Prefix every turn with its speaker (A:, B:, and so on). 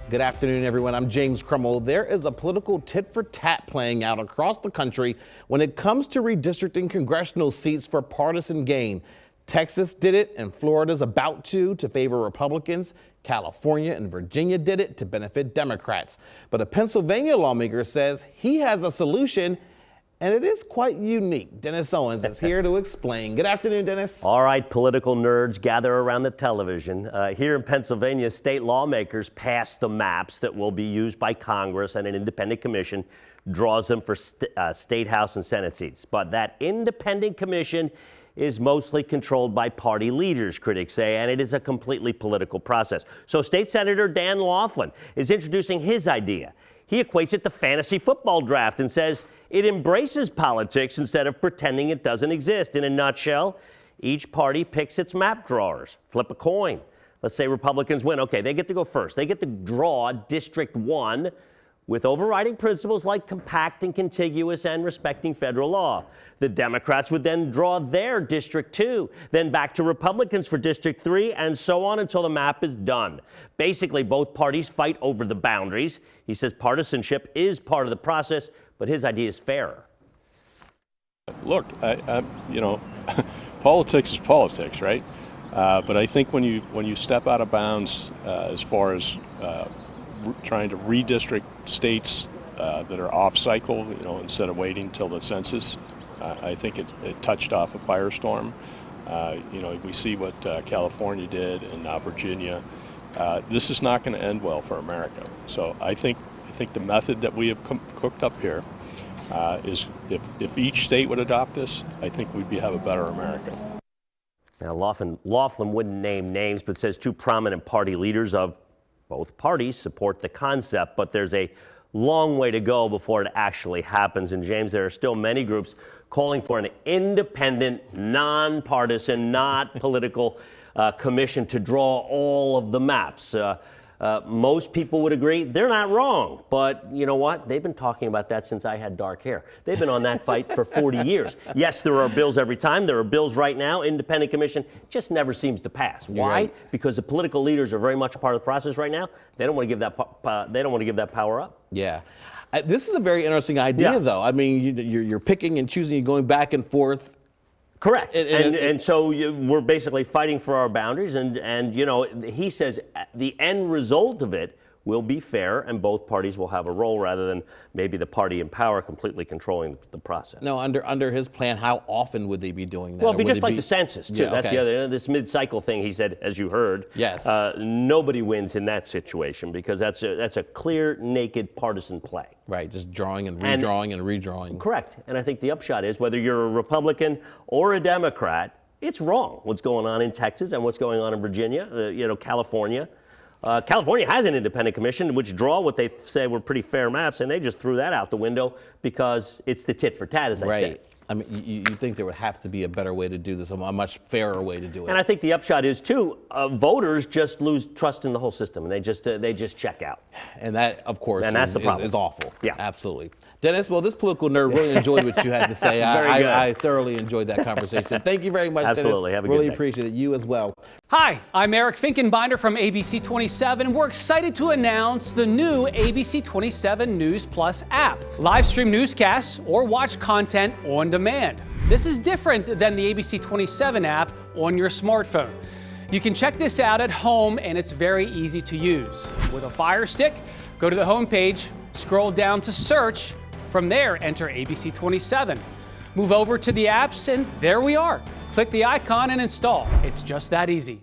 A: Good afternoon, everyone. I'm James Crummell. There is a political tit-for-tat playing out across the country when it comes to redistricting congressional seats for partisan gain. Texas did it, and Florida's about to favor Republicans. California and Virginia did it to benefit Democrats. But a Pennsylvania lawmaker says he has a solution, and it is quite unique. Dennis Owens is here to explain. Good afternoon, Dennis.
B: All right, political nerds, gather around the television. Here in Pennsylvania, state lawmakers passed the maps that will be used by Congress, and an independent commission draws them for state House and Senate seats. But that independent commission is mostly controlled by party leaders, critics say, and it is a completely political process. So State Senator Dan Laughlin is introducing his idea. He equates it to fantasy football draft and says it embraces politics instead of pretending it doesn't exist. In a nutshell, each party picks its map drawers. Flip a coin. Let's say Republicans win. Okay, they get to go first. They get to draw District 1 with overriding principles like compact and contiguous and respecting federal law. The Democrats would then draw their District 2, then back to Republicans for District 3, and so on until the map is done. Basically, both parties fight over the boundaries. He says partisanship is part of the process, but his idea is fairer.
C: Look, politics is politics, right? But I think when you step out of bounds as far as trying to redistrict states that are off cycle, instead of waiting till the census, I think it touched off a firestorm. We see what California did and now Virginia. This is not going to end well for America. So I think the method that we have cooked up here is if each state would adopt this, I think we'd have a better America.
B: Now, Laughlin wouldn't name names, but says two prominent party leaders of both parties support the concept, but there's a long way to go before it actually happens. And James, there are still many groups calling for an independent, nonpartisan, not political commission to draw all of the maps. Most people would agree they're not wrong, but you know what? They've been talking about that since I had dark hair. They've been on that fight for 40 years. Yes, there are bills every time. There are bills right now. Independent commission just never seems to pass. Why?
A: Right.
B: Because the political leaders are very much a part of the process right now. They don't want to give that. They don't want to give that power up.
A: Yeah. This is a very interesting idea, though. I mean, you're picking and choosing, you're going back and forth.
B: Correct. And so we're basically fighting for our boundaries. And he says the end result of it will be fair and both parties will have a role rather than maybe the party in power completely controlling the process.
A: No, under his plan, how often would they be doing that?
B: Well, it'd be just like the census, too.
A: Yeah,
B: That's
A: okay.
B: the other, this mid-cycle thing, he said, as you heard.
A: Yes.
B: Nobody wins in that situation because that's a clear, naked partisan play.
A: Right, just drawing and redrawing and redrawing.
B: Correct. And I think the upshot is whether you're a Republican or a Democrat, it's wrong what's going on in Texas and what's going on in Virginia, California. California has an independent commission which draw what they say were pretty fair maps, and they just threw that out the window because it's the tit for tat, as I said.
A: I mean, you think there would have to be a better way to do this, a much fairer way to do it.
B: And I think the upshot is, too, voters just lose trust in the whole system, and they just check out.
A: And that, of course,
B: that's the problem.
A: Is awful.
B: Yeah.
A: Absolutely. Dennis, well, this political nerd really enjoyed what you had to say. I thoroughly enjoyed that conversation. Thank you very much,
B: Absolutely.
A: Dennis.
B: Have a good day.
A: Really appreciate it. You as well.
D: Hi, I'm Eric Finkenbinder from ABC 27. We're excited to announce the new ABC 27 News Plus app. Live stream newscasts or watch content on demand. This is different than the ABC 27 app on your smartphone. You can check this out at home and it's very easy to use. With a Fire Stick, go to the home page, scroll down to search. From there, enter ABC 27. Move over to the apps and there we are. Click the icon and install. It's just that easy.